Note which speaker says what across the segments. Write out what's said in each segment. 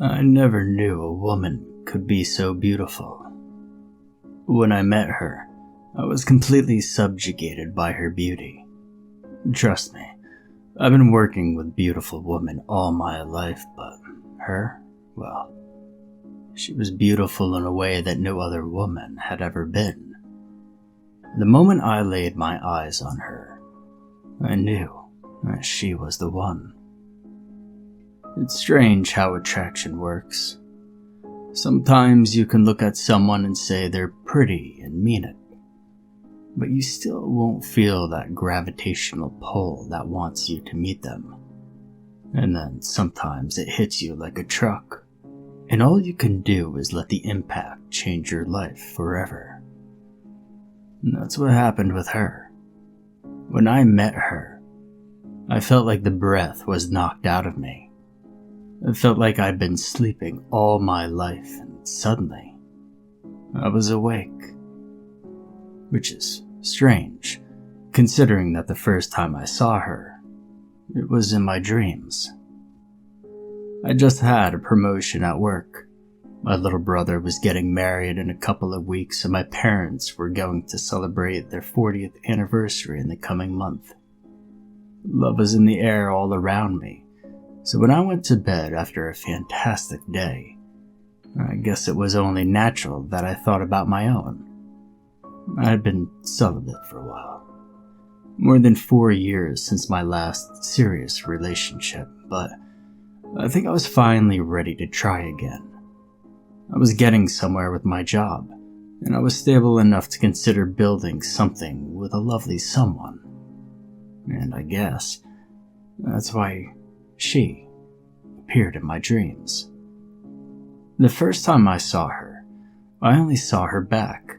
Speaker 1: I never knew a woman could be so beautiful. When I met her, I was completely subjugated by her beauty. Trust me, I've been working with beautiful women all my life, but her, well, she was beautiful in a way that no other woman had ever been. The moment I laid my eyes on her, I knew that she was the one. It's strange how attraction works. Sometimes you can look at someone and say they're pretty and mean it, but you still won't feel that gravitational pull that wants you to meet them. And then sometimes it hits you like a truck, and all you can do is let the impact change your life forever. And that's what happened with her. When I met her, I felt like the breath was knocked out of me. It felt like I'd been sleeping all my life, and suddenly, I was awake. Which is strange, considering that the first time I saw her, it was in my dreams. I just had a promotion at work. My little brother was getting married in a couple of weeks, and my parents were going to celebrate their 40th anniversary in the coming month. Love was in the air all around me. So when I went to bed after a fantastic day, I guess it was only natural that I thought about my own. I had been celibate for a while. More than 4 years since my last serious relationship, but I think I was finally ready to try again. I was getting somewhere with my job, and I was stable enough to consider building something with a lovely someone. And I guess that's why she appeared in my dreams. The first time I saw her, I only saw her back.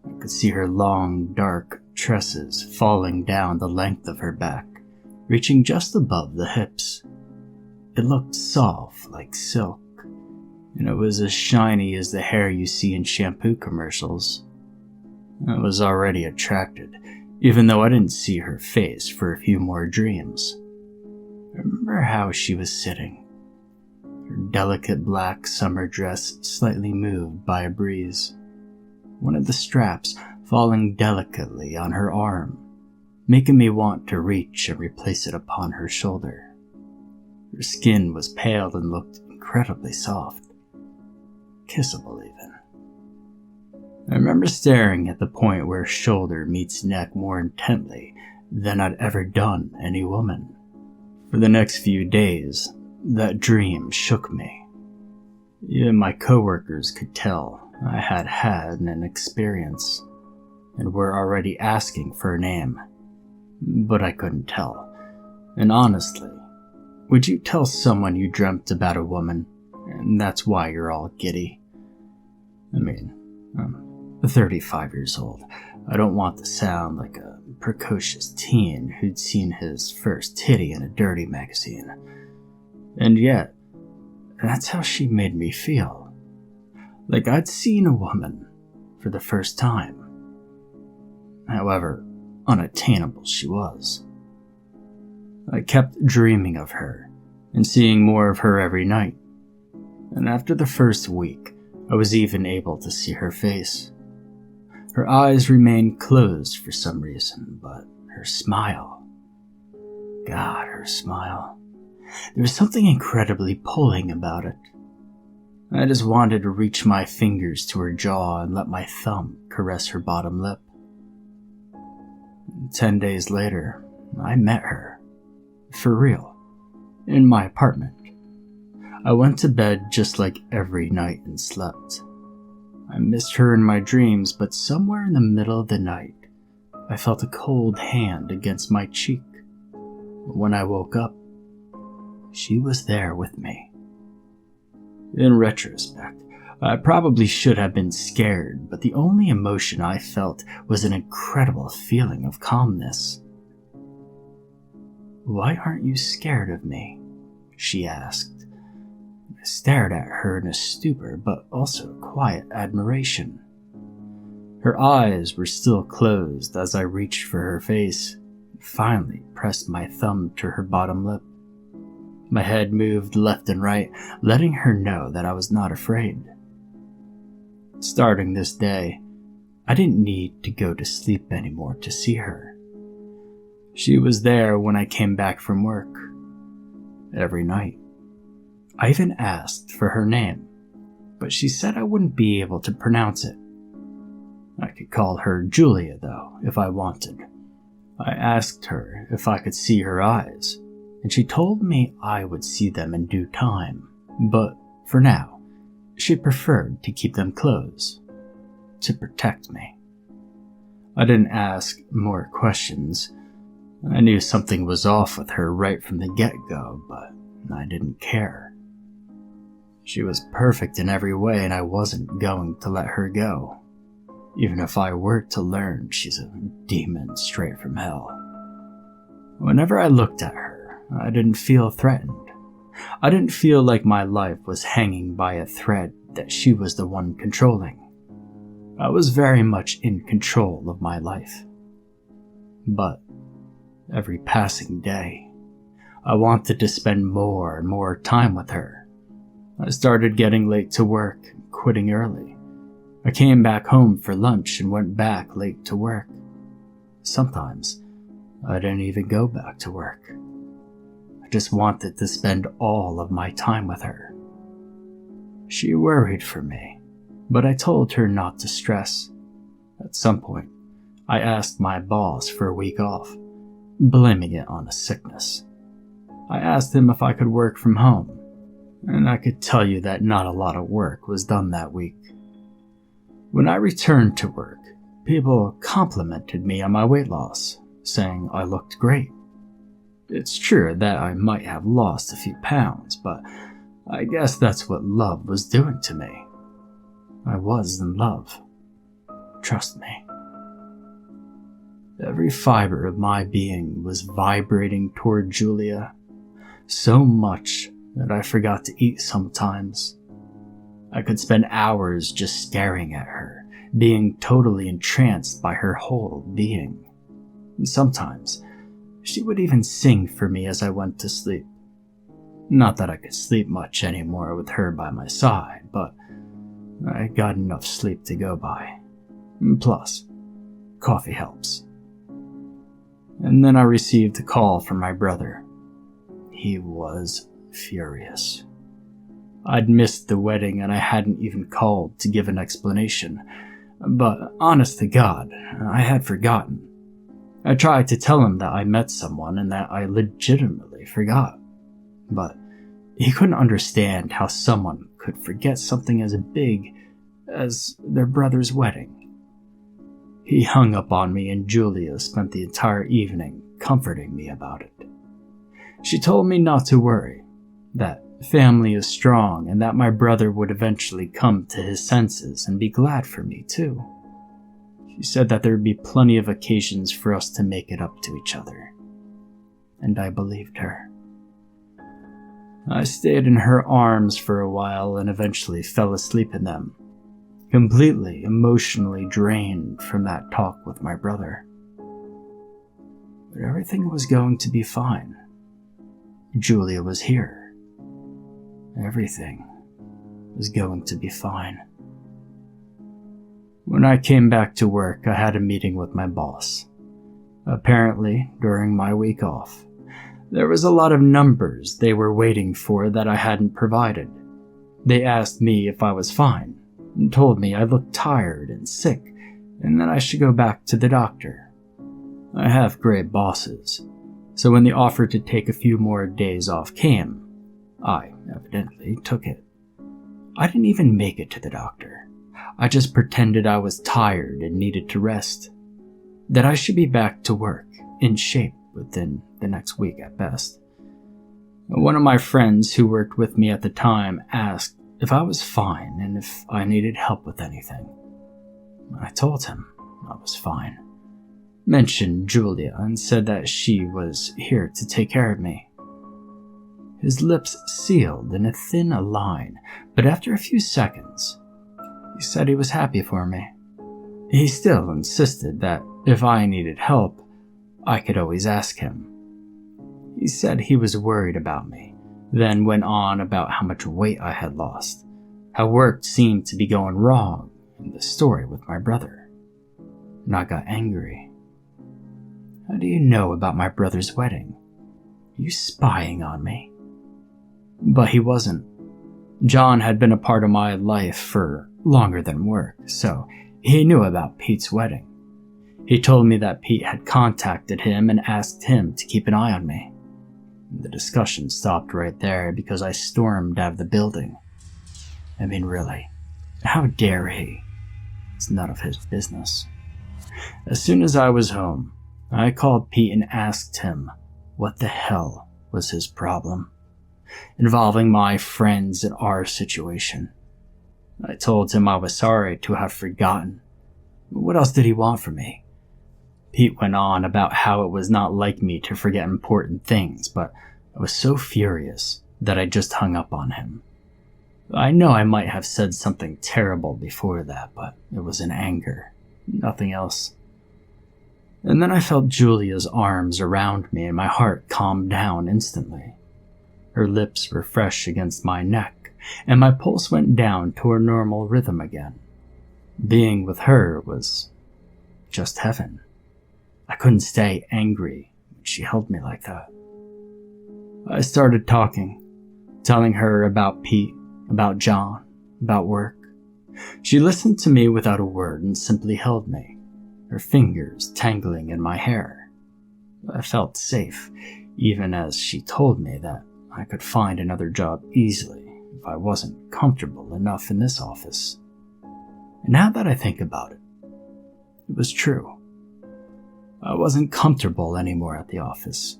Speaker 1: I could see her long, dark tresses falling down the length of her back, reaching just above the hips. It looked soft like silk, and it was as shiny as the hair you see in shampoo commercials. I was already attracted, even though I didn't see her face for a few more dreams. I remember how she was sitting, her delicate black summer dress slightly moved by a breeze, one of the straps falling delicately on her arm, making me want to reach and replace it upon her shoulder. Her skin was pale and looked incredibly soft, kissable even. I remember staring at the point where shoulder meets neck more intently than I'd ever done any woman. For the next few days, that dream shook me. Even my coworkers could tell I had had an experience, and were already asking for a name. But I couldn't tell. And honestly, would you tell someone you dreamt about a woman, and that's why you're all giddy? I mean, I'm 35 years old. I don't want to sound like a precocious teen who'd seen his first titty in a dirty magazine. And yet, that's how she made me feel. Like I'd seen a woman for the first time. However unattainable she was. I kept dreaming of her and seeing more of her every night. And after the first week, I was even able to see her face. Her eyes remained closed for some reason, but her smile. God, her smile. There was something incredibly pulling about it. I just wanted to reach my fingers to her jaw and let my thumb caress her bottom lip. 10 days later, I met her. For real. In my apartment. I went to bed just like every night and slept. I missed her in my dreams, but somewhere in the middle of the night, I felt a cold hand against my cheek. When I woke up, she was there with me. In retrospect, I probably should have been scared, but the only emotion I felt was an incredible feeling of calmness. "Why aren't you scared of me?" she asked. I stared at her in a stupor, but also quiet admiration. Her eyes were still closed as I reached for her face and finally pressed my thumb to her bottom lip. My head moved left and right, letting her know that I was not afraid. Starting this day, I didn't need to go to sleep anymore to see her. She was there when I came back from work. Every night. I even asked for her name, but she said I wouldn't be able to pronounce it. I could call her Julia, though, if I wanted. I asked her if I could see her eyes, and she told me I would see them in due time, but for now, she preferred to keep them closed, to protect me. I didn't ask more questions. I knew something was off with her right from the get-go, but I didn't care. She was perfect in every way, and I wasn't going to let her go, even if I were to learn she's a demon straight from hell. Whenever I looked at her, I didn't feel threatened. I didn't feel like my life was hanging by a thread that she was the one controlling. I was very much in control of my life. But every passing day, I wanted to spend more and more time with her. I started getting late to work, quitting early. I came back home for lunch and went back late to work. Sometimes, I didn't even go back to work. I just wanted to spend all of my time with her. She worried for me, but I told her not to stress. At some point, I asked my boss for a week off, blaming it on a sickness. I asked him if I could work from home, and I could tell you that not a lot of work was done that week. When I returned to work, people complimented me on my weight loss, saying I looked great. It's true that I might have lost a few pounds, but I guess that's what love was doing to me. I was in love. Trust me. Every fiber of my being was vibrating toward Julia, so much that I forgot to eat sometimes. I could spend hours just staring at her, being totally entranced by her whole being. And sometimes, she would even sing for me as I went to sleep. Not that I could sleep much anymore with her by my side, but I got enough sleep to go by. Plus, coffee helps. And then I received a call from my brother. He was furious. I'd missed the wedding and I hadn't even called to give an explanation, but honest to God, I had forgotten. I tried to tell him that I met someone and that I legitimately forgot, but he couldn't understand how someone could forget something as big as their brother's wedding. He hung up on me and Julia spent the entire evening comforting me about it. She told me not to worry, that family is strong and that my brother would eventually come to his senses and be glad for me too. She said that there would be plenty of occasions for us to make it up to each other. And I believed her. I stayed in her arms for a while and eventually fell asleep in them, completely emotionally drained from that talk with my brother. But everything was going to be fine. Julia was here. Everything was going to be fine. When I came back to work, I had a meeting with my boss. Apparently, during my week off, there was a lot of numbers they were waiting for that I hadn't provided. They asked me if I was fine, and told me I looked tired and sick, and that I should go back to the doctor. I have great bosses, so when the offer to take a few more days off came, I evidently took it. I didn't even make it to the doctor. I just pretended I was tired and needed to rest. That I should be back to work, in shape within the next week at best. One of my friends who worked with me at the time asked if I was fine and if I needed help with anything. I told him I was fine. Mentioned Julia and said that she was here to take care of me. His lips sealed in a thin line, but after a few seconds, he said he was happy for me. He still insisted that if I needed help, I could always ask him. He said he was worried about me, then went on about how much weight I had lost, how work seemed to be going wrong, and the story with my brother. And I got angry. How do you know about my brother's wedding? Are you spying on me? But he wasn't. John had been a part of my life for longer than work, so he knew about Pete's wedding. He told me that Pete had contacted him and asked him to keep an eye on me. The discussion stopped right there because I stormed out of the building. I mean, really, how dare he? It's none of his business. As soon as I was home, I called Pete and asked him what the hell was his problem, involving my friends and our situation. I told him I was sorry to have forgotten. What else did he want from me? Pete went on about how it was not like me to forget important things, but I was so furious that I just hung up on him. I know I might have said something terrible before that, but it was in anger, nothing else. And then I felt Julia's arms around me and my heart calmed down instantly. Her lips were fresh against my neck, and my pulse went down to her normal rhythm again. Being with her was just heaven. I couldn't stay angry when she held me like that. I started talking, telling her about Pete, about John, about work. She listened to me without a word and simply held me, her fingers tangling in my hair. I felt safe, even as she told me that I could find another job easily if I wasn't comfortable enough in this office. And now that I think about it, it was true. I wasn't comfortable anymore at the office.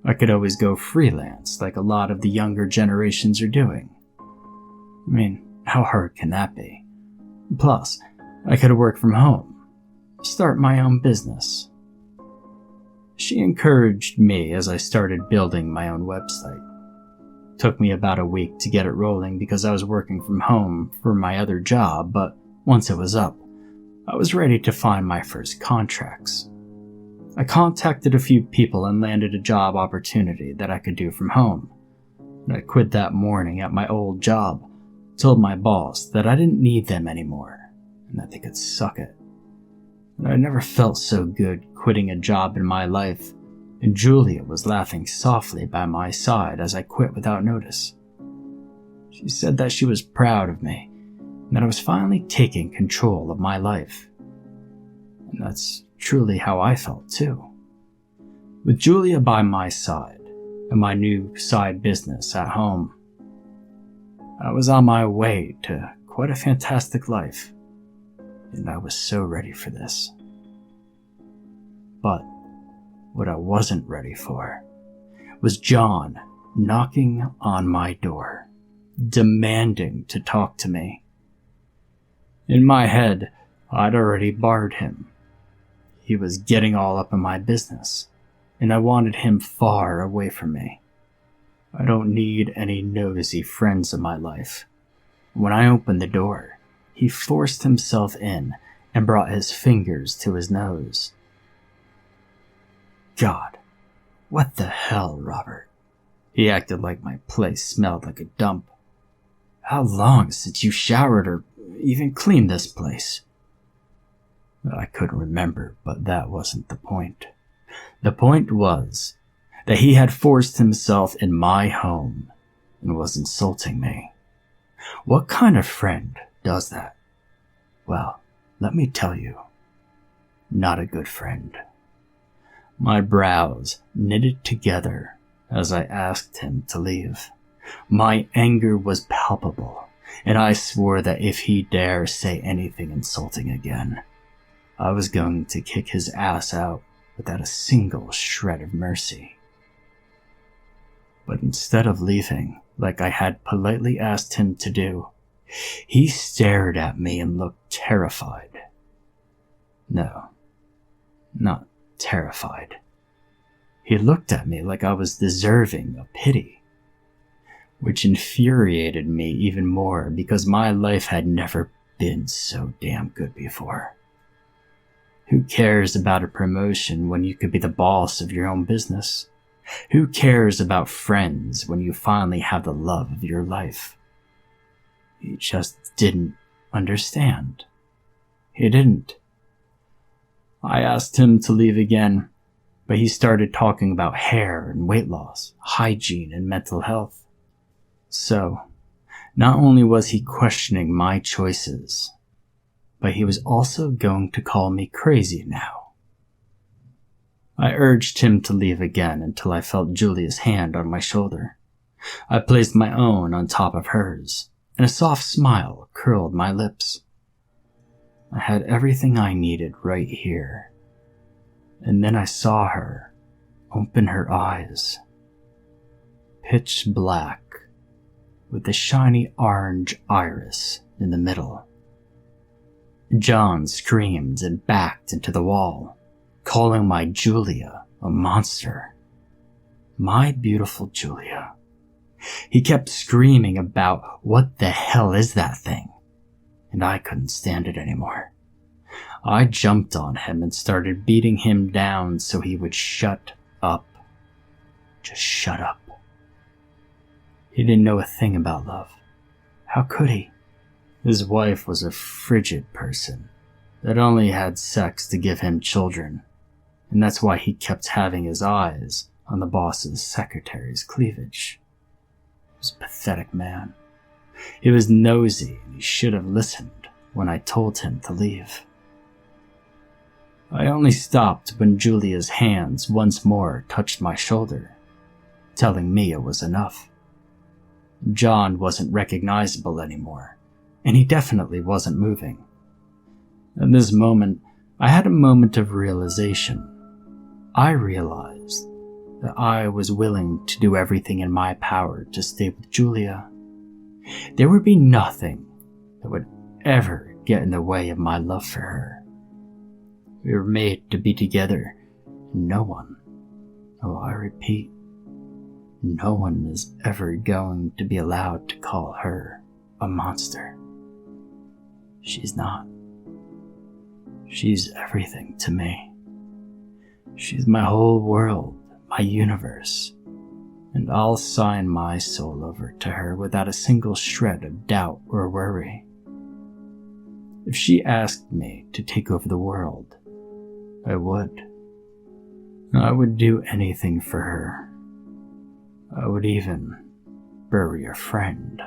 Speaker 1: I could always go freelance like a lot of the younger generations are doing. I mean, how hard can that be? Plus, I could work from home, start my own business. She encouraged me as I started building my own website. It took me about a week to get it rolling because I was working from home for my other job, but once it was up, I was ready to find my first contracts. I contacted a few people and landed a job opportunity that I could do from home. And I quit that morning at my old job, told my boss that I didn't need them anymore, and that they could suck it. And I never felt so good quitting a job in my life, and Julia was laughing softly by my side as I quit without notice. She said that she was proud of me, and that I was finally taking control of my life. And that's truly how I felt too. With Julia by my side, and my new side business at home, I was on my way to quite a fantastic life, and I was so ready for this. But what I wasn't ready for was John knocking on my door, demanding to talk to me. In my head, I'd already barred him. He was getting all up in my business, and I wanted him far away from me. I don't need any nosy friends in my life. When I opened the door, he forced himself in and brought his fingers to his nose. God, what the hell, Robert? He acted like my place smelled like a dump. How long since you showered or even cleaned this place? I couldn't remember, but that wasn't the point. The point was that he had forced himself in my home and was insulting me. What kind of friend does that? Well, let me tell you, not a good friend. My brows knitted together as I asked him to leave. My anger was palpable, and I swore that if he dare say anything insulting again, I was going to kick his ass out without a single shred of mercy. But instead of leaving, like I had politely asked him to do, he stared at me and looked terrified. No, not terrified. He looked at me like I was deserving of pity, which infuriated me even more because my life had never been so damn good before. Who cares about a promotion when you could be the boss of your own business? Who cares about friends when you finally have the love of your life? He just didn't understand. He didn't. I asked him to leave again, but he started talking about hair and weight loss, hygiene and mental health. So, not only was he questioning my choices, but he was also going to call me crazy now. I urged him to leave again until I felt Julia's hand on my shoulder. I placed my own on top of hers, and a soft smile curled my lips. I had everything I needed right here. And then I saw her open her eyes. Pitch black, with a shiny orange iris in the middle. John screamed and backed into the wall, calling my Julia a monster. My beautiful Julia. He kept screaming about what the hell is that thing, and I couldn't stand it anymore. I jumped on him and started beating him down so he would shut up. Just shut up. He didn't know a thing about love. How could he? His wife was a frigid person that only had sex to give him children, and that's why he kept having his eyes on the boss's secretary's cleavage. He was a pathetic man. He was nosy, and he should have listened when I told him to leave. I only stopped when Julia's hands once more touched my shoulder, telling me it was enough. John wasn't recognizable anymore, and he definitely wasn't moving. At this moment, I had a moment of realization. I realized that I was willing to do everything in my power to stay with Julia. There would be nothing that would ever get in the way of my love for her. We were made to be together, and no one, oh, I repeat, no one is ever going to be allowed to call her a monster. She's not. She's everything to me. She's my whole world, my universe, and I'll sign my soul over to her without a single shred of doubt or worry. If she asked me to take over the world, I would. I would do anything for her. I would even bury a friend.